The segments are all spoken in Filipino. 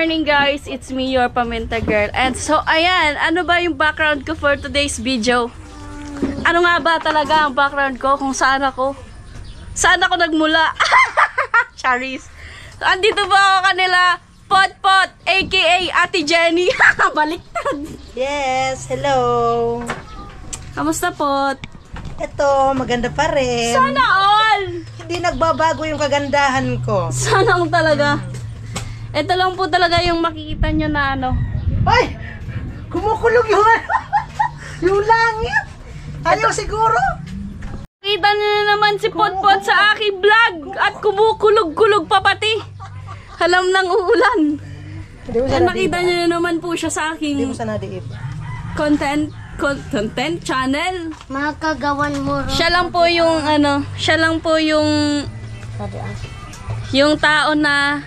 morning guys, it's me, your Paminta Girl. And so ayan, ano ba yung background ko for today's video? Ano nga ba talaga ang background ko? Kung saan ako? Saan ako nagmula? Charis. So andito ba ako kanila? Pot aka Ate Jenny. Baliktad. Yes, hello. Kamusta Pot? Ito, maganda pa rin. Sana all! Hindi nagbabago yung kagandahan ko. Sana all talaga. Ito lang po talaga yung makikita nyo na ano. Ay! Kumukulog yung yung langit. Ayaw siguro. Makita nyo na naman si Potpot sa aking vlog. At kumukulog-kulog pa pati. Halam ng uulan. At makita nyo na naman po siya sa aking Hindi mo sana diib. content channel. Makagawan mo rin. Siya lang po yung ano, siya lang po yung tao na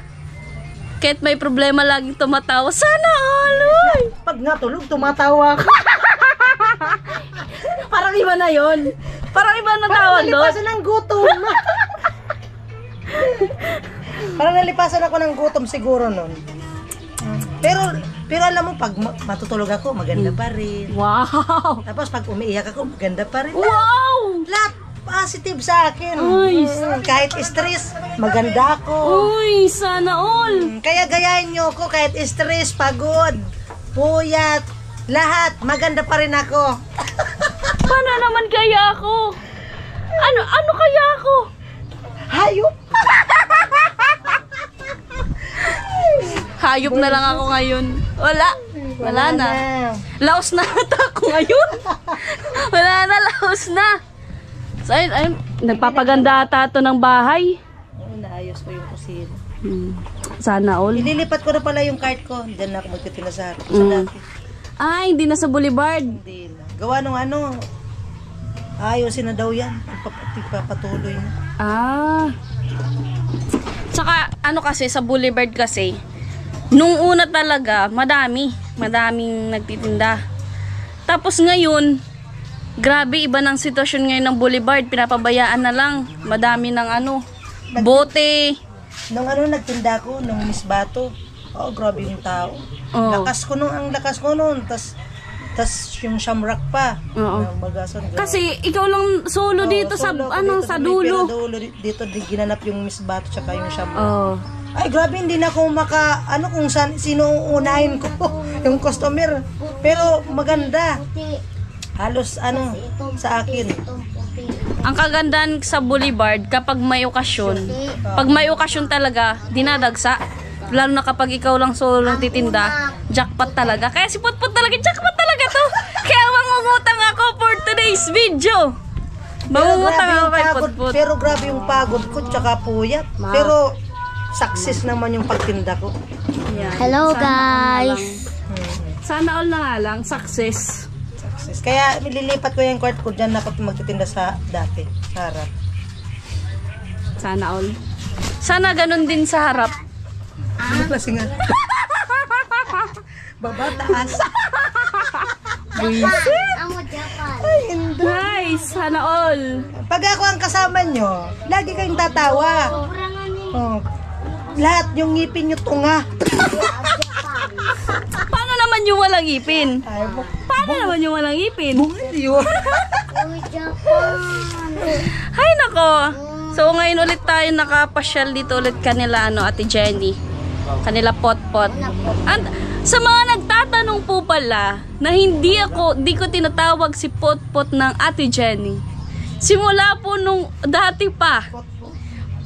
kahit may problema laging tumatawa. Sana all! Pag nga tulog, tumatawa ka. Parang iba na yon. Parang iba na tawag doon. Nalipasan ng gutom. Parang nalipasan ako ng gutom siguro nun. Pero alam mo, pag matutulog ako, maganda pa rin. Wow! Tapos pag umiiyak ako, maganda pa rin. Wow! Lahat positive sa akin. Uy. Kahit stress, maganda ako. Uy, sana all! Kaya gayahin nyo ako kahit stress, pagod, puyat, lahat, maganda pa rin ako. Paano naman kaya ako? Ano kaya ako? Hayop! Hayop na lang ako ngayon. Wala na. Laos na ata ako ngayon. Wala na, laos na. So, ayun, nagpapaganda ata ito ng bahay. Oo, naayos ko yung kusina. Sana all. Ililipat ko na pala yung cart ko. Diyan na ako magtitinda sa harap. Sa dati. Ay, hindi na sa Boulevard. Hindi na. Gawa nung ano, ayusin na daw yan. Ipapatuloy na. Ah. Tsaka, ano kasi, sa Boulevard kasi, nung una talaga, madaming nagtitinda. Tapos ngayon, grabe, iba ng sitwasyon ngayon ng Boulevard. Pinapabayaan na lang. Madami ng ano, bote. Nung ano, nagtinda ko, nung Miss Bato. Oh, grabe yung tao. Oh. Ang lakas ko noon. Tas yung shamrock pa. Oo. Magasan, Kasi ikaw lang solo dito sa solo ako ano dito, sa dulo. dulo. Dito ginanap yung Miss Bato tsaka yung shamrock. Oh. Ay, grabe, hindi na ako kung sino unahin ko. Yung customer. Pero maganda. Halos sa akin. Ang kagandahan sa Boulevard kapag may okasyon, pag may okasyon talaga, dinadagsa. Lalo na kapag ikaw lang solo lang titinda, jackpot talaga. Kaya si Potpot talaga, jackpot talaga to. Kaya mangungutang ako for today's video. Mangungutang ako kay Potpot. Pero grabe yung pagod ko tsaka puyat. Pero success naman yung pagtinda ko. Yan. Hello Sana all na guys. lang. Sana all na nga lang, success. Kaya nililipat ko yung court ko dyan na ako magtitinda sa dati. Sa harap. Sana all. Sana ganun din sa harap. Ano klase nga? Baba, taas. Amo Japan. Ay, hindi. Nice, sana all. Pag ako ang kasama nyo, lagi kayong tatawa. Oh, lahat yung ngipin nyo tunga. Paano naman yung walang ipin? Ay, Paano naman yung walang ipin? bumili yun. Japan. Hay nako. So ngayon ulit tayo nakapasyal dito ulit kanila Ate Jenny. Kanila Potpot. And sa mga nagtatanong po pala na hindi ko tinatawag si Potpot ng Ate Jenny. Simula po nung dati pa.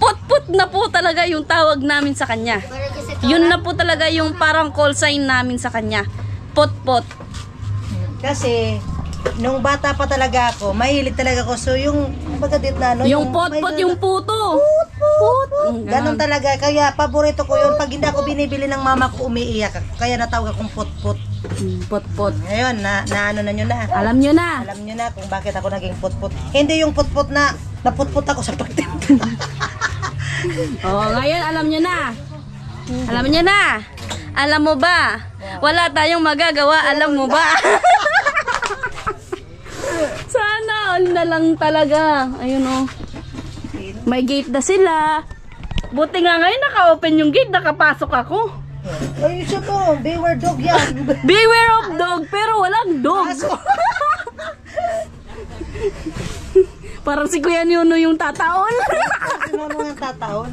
Potpot na po talaga yung tawag namin sa kanya. Yun na po talaga yung parang call sign namin sa kanya. Potpot. Kasi, nung bata pa talaga ako, mahilig talaga ako. So, yung, baga dito na, no? Yung Potpot, yung puto. Put. Ganon talaga. Kaya, paborito ko yun. Pag hindi ako binibili ng mama ko, umiiyak ako. Kaya natawag akong Potpot. Potpot. Ngayon, na ano na nyo na. Alam nyo na. Alam nyo na kung bakit ako naging Potpot. Hindi yung Potpot na naputpot ako sa pagtinda. Ngayon alam nyo na. Alam nyo na. Alam mo ba? Wala tayong magagawa. Alam mo ba? Sana all na lang talaga. Ayun o. May gate na sila. Buti nga ngayon naka-open yung gate. Nakapasok ako. Ay, isa po, beware dog yan. Beware of dog, pero walang dog. Aso. Parang si Kuya Nuno yung tataon. Sino ang tataon?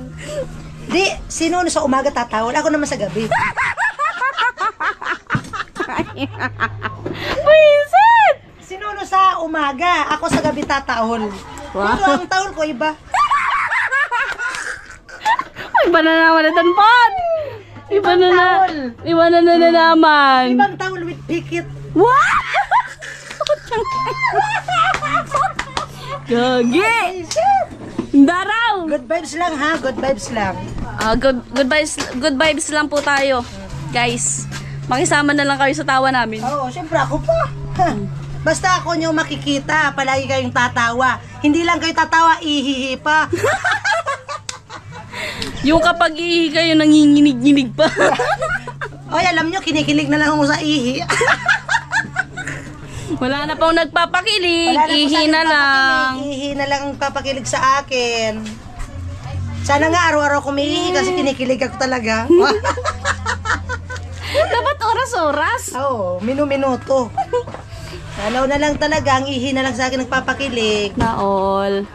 Di, sino sa umaga tataon? Ako naman sa gabi. Wisit! Sino sa umaga? Ako sa gabi tataon. Wow. Pero ang taon ko iba. Iba na naman ito, Pot. Iba na naman. Ibang taon with pikit. Wow! Gagi! Daraw! Good vibes lang ha, good vibes lang. Good vibes lang po tayo. Guys, makisama na lang kayo sa tawa namin. Oo, syempre ako pa. Basta ako nyo makikita, palagi kayong tatawa. Hindi lang kayo tatawa, ihihi pa. Yung kapag ihi kayo, nanginginig-ginig pa. Oy, alam nyo, kinikilig na lang ako sa ihi. Wala na pong nagpapakilig, Wala na po ihi sa na akin lang. papakilig. Ihi na lang ang papakilig sa akin. Sana nga araw-araw kumiihi kasi kinikilig ako talaga. Dapat oras-oras. Oo, minu-minuto. Alaw na lang talaga, ang ihi na lang sa akin nagpapakilig. Naol.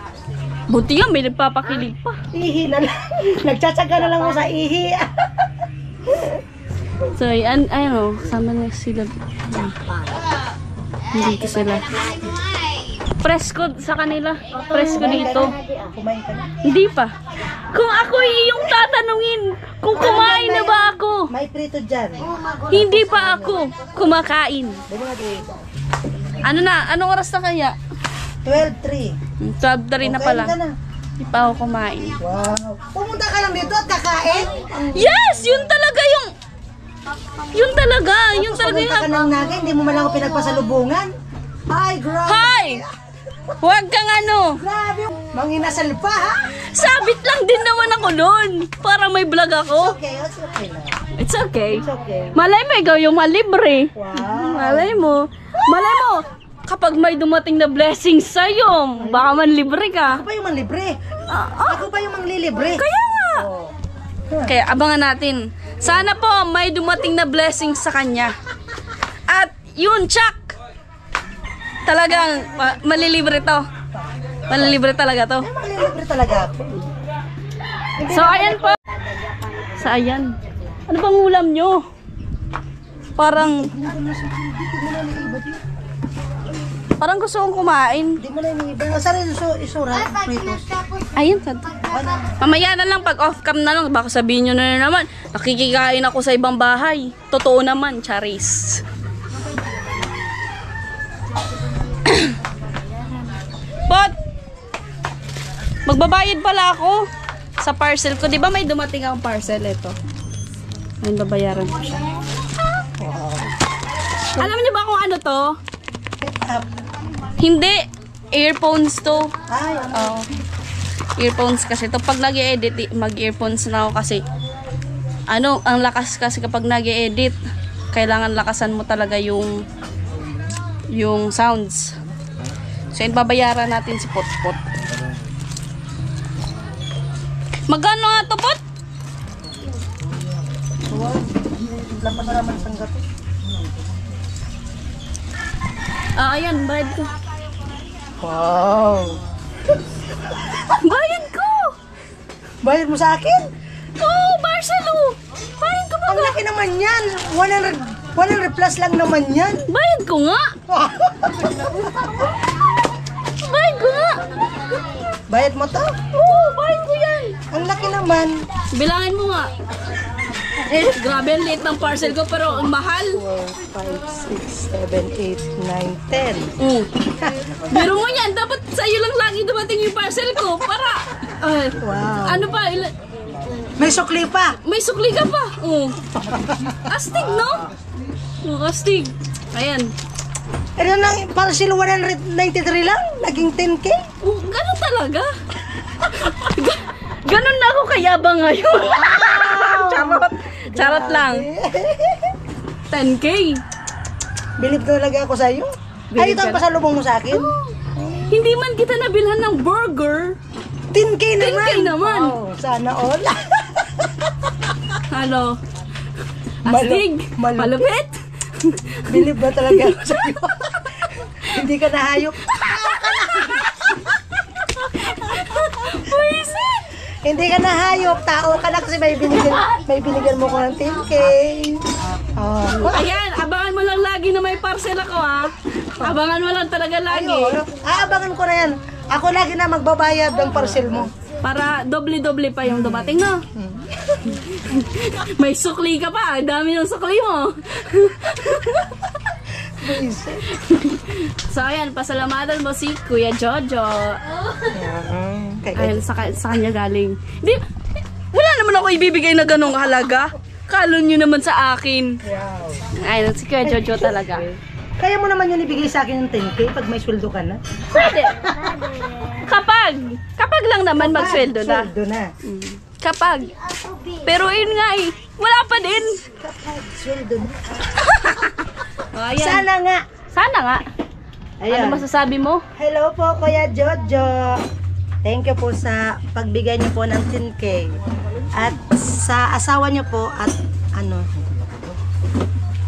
Buti nga, may nagpapakilig pa. Ihi na lang. Nagtsatsaga na lang ako sa ihi. So, ano, sama na sila. Dito sila. Presko sa kanila. Presko dito. Kumain ka na. Hindi pa. Kung ako yung tatanungin, kung kumain na ba ako? May prito dyan. Hindi pa ako kumakain. Dali nga dito. Ano na? Anong oras na kaya? 12:03. 12 na pala. Kain ka na. Hindi pa ako kumain. Wow. Pumunta ka lang dito at kakain? Yes! Yun talaga yung... Yun talaga yung... Pumunta ka ng naga, hindi mo malang ako pinagpasalubungan. Ay, grabe. Hi! Huwag kang ano! Grabe. Manginasal pa, ha? Sabit lang din naman ako nun. Para may vlog ako. Okay, it's okay na. It's okay. It's okay. Malay mo, ikaw yung malibre. Wow. Malay mo. Kapag may dumating na blessings sa'yo, baka man libre ka. Ako pa yung manlibre. Ah, Ako pa yung manglilibre. kaya nga. Oh. Kaya abangan natin. Sana po may dumating na blessings sa kanya. At yun, Chuck! Talagang malilibre to. Malilibre talaga to. Ay, manglilibre talaga ako. So, ayan po. Sa ayan. Ano bang ulam nyo? Parang gusto kong kumain. Hindi mo na iniiba. Saan rin isura? Pritos. Ayun, sad. Mamaya na lang, pag off-cam na lang, baka sabihin nyo na naman, nakikikain ako sa ibang bahay. Totoo naman, Charis. But, magbabayad pala ako sa parcel ko. Di ba may dumating akong parcel? Ito. Ayun, babayaran ko siya. Alam niyo ba kung ano to? Hindi. Earphones to. Ay, ano? Earphones kasi to. Pag nag-e-edit, mag-earphones na ako kasi ano, ang lakas kasi kapag nag-e-edit, kailangan lakasan mo talaga yung sounds. So, yun, babayaran natin si Potpot. Magkano nga to, Pot? Lapas na naman isang gato. Ayan, bayad ko. Wow. Bayad ko! Bayad mo sa akin? Oo, Barcelo! Bayad ko ba? Ang laki naman yan. 100 plus lang naman yan. Bayad ko nga! Bayad ko nga! Bayad mo to? Oo, bayad ko yan! Ang laki naman. Bilangin mo nga. Grabe, ang liit ng parcel ko, pero ang mahal. 4, 5, 6, 7, 8, 9, 10. Biro mo yan, dapat sa'yo lang lagi dumating yung parcel ko para... Wow. Ano pa? May sukli pa. May sukli ka pa. Astig, no? Astig. Ayan. Ano nang parcel 193 lang? Naging 10K? Ganun talaga. Ganun na ako kayabang ngayon. Charot lang. 10K. Bilib talaga ako sa'yo. Ay, ito ang pasalubong mo sa akin? Hindi man kita nabilhan ng burger. 10K naman. 10K naman. Oh, sana all. Ano? Astig. Malupit. Bilib na talaga ako sa'yo. Hindi ka nahayop. Buisit. Hindi ka nahayop. Tao ka na kasi may binigyan mo ko ng 10K. Oh. Ayan, abangan mo lang lagi na may parcel ako ha. Abangan mo lang talaga lagi. Aabangan ko na yan. Ako lagi na magbabayad ng parcel mo. Para doble-doble pa yung dumating, no? May sukli ka pa. Ang dami ng sukli mo. So, ayan. Pasalamatan mo si Kuya Jojo. Ayun, sa kanya galing. Hindi, wala naman ako ibibigay na ganong halaga. Kalo nyo naman sa akin. Ayun, si Kuya Jojo talaga. Kaya mo naman yun ibigay sa akin ng 10K pag may sweldo ka na? Pwede. Kapag lang naman magsweldo na. Sweldo na. Kapag. Pero yun nga eh, wala pa din. Kapag sweldo na. Oh, ayan. Sana nga. Sana nga. Ayan. Ano masasabi mo? Hello po, Kuya Jojo. Thank you po sa pagbigay niyo po ng 10K. At sa asawa niyo po at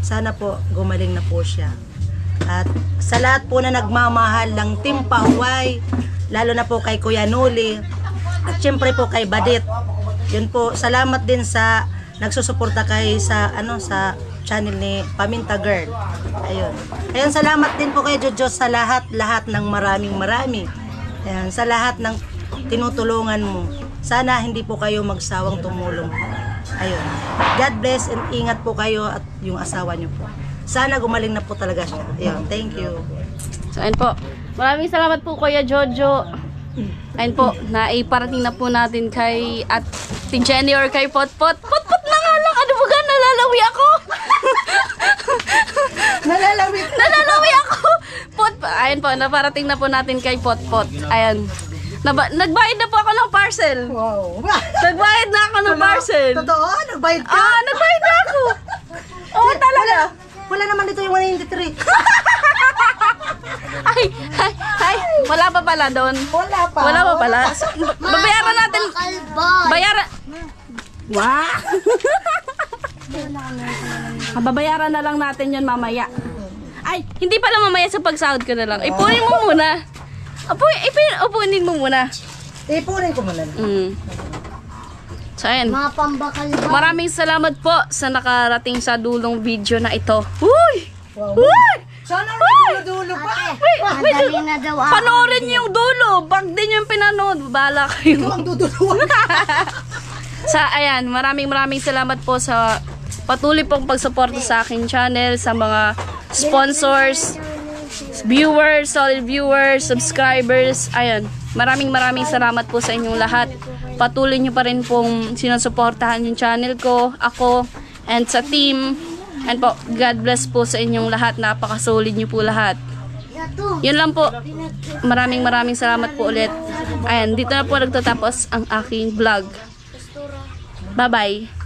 sana po gumaling na po siya. At sa lahat po na nagmamahal ng Team Pahuway, lalo na po kay Kuya Noli, at syempre po kay Badit. Yun po, salamat din sa nagsusuporta kay sa sa channel ni Paminta Girl. Ayun. Ayun, salamat din po kay Jojo sa lahat ng marami. Ayun, sa lahat ng tinutulungan mo. Sana hindi po kayo magsawang tumulong. Ayun. God bless and ingat po kayo at yung asawa niyo po. Sana gumaling na po talaga siya. Ayun, thank you. So, ayun po. Maraming salamat po Kuya Jojo. Ayun po, naiparating na po natin kay Ate Jenny or kay Potpot. Potpot na nga lang! Ano ba ga? Nalalawi ako! Nalalawi ako! Ayun po, naparating na po natin kay Potpot. Ayun. Nagbayad na po ako ng parcel. Wow. Nagbayad na ako ng parcel. Totoo? Nagbayad ka? Nagbayad na ako. Oo, talaga. Wala naman dito yung 193. Ay, wala pa pala doon. Wala pa. Wala pa pala. Babayaran natin. Kalbay. Wow! Babayaran na lang natin yun mamaya. Ay, hindi pala mamaya sa pagsahod ko na lang. Ipunin mo muna. Upunin mo muna. Ipunin ko muna. So, ayan. Mga pambakalbay. Maraming salamat po sa nakarating sa dulong video na ito. Uy! Wow. Uy! Sana dulo pa. Madali na daw ako. Panoorin niyo yung dulo. Bag din yung pinanood. Bala kayo. Ito ang duduluan. Ayan, maraming salamat po sa patuloy pong pagsuporta sa aking channel, sa mga sponsors, viewers, solid viewers, subscribers. Ayan, maraming salamat po sa inyong lahat. Patuloy nyo pa rin pong sinusuportahan yung channel ko, ako, and sa team. And po, God bless po sa inyong lahat. Napakasolid nyo po lahat. Yun lang po. Maraming salamat po ulit. Ayan, dito na po nagtatapos ang aking vlog. Bye-bye.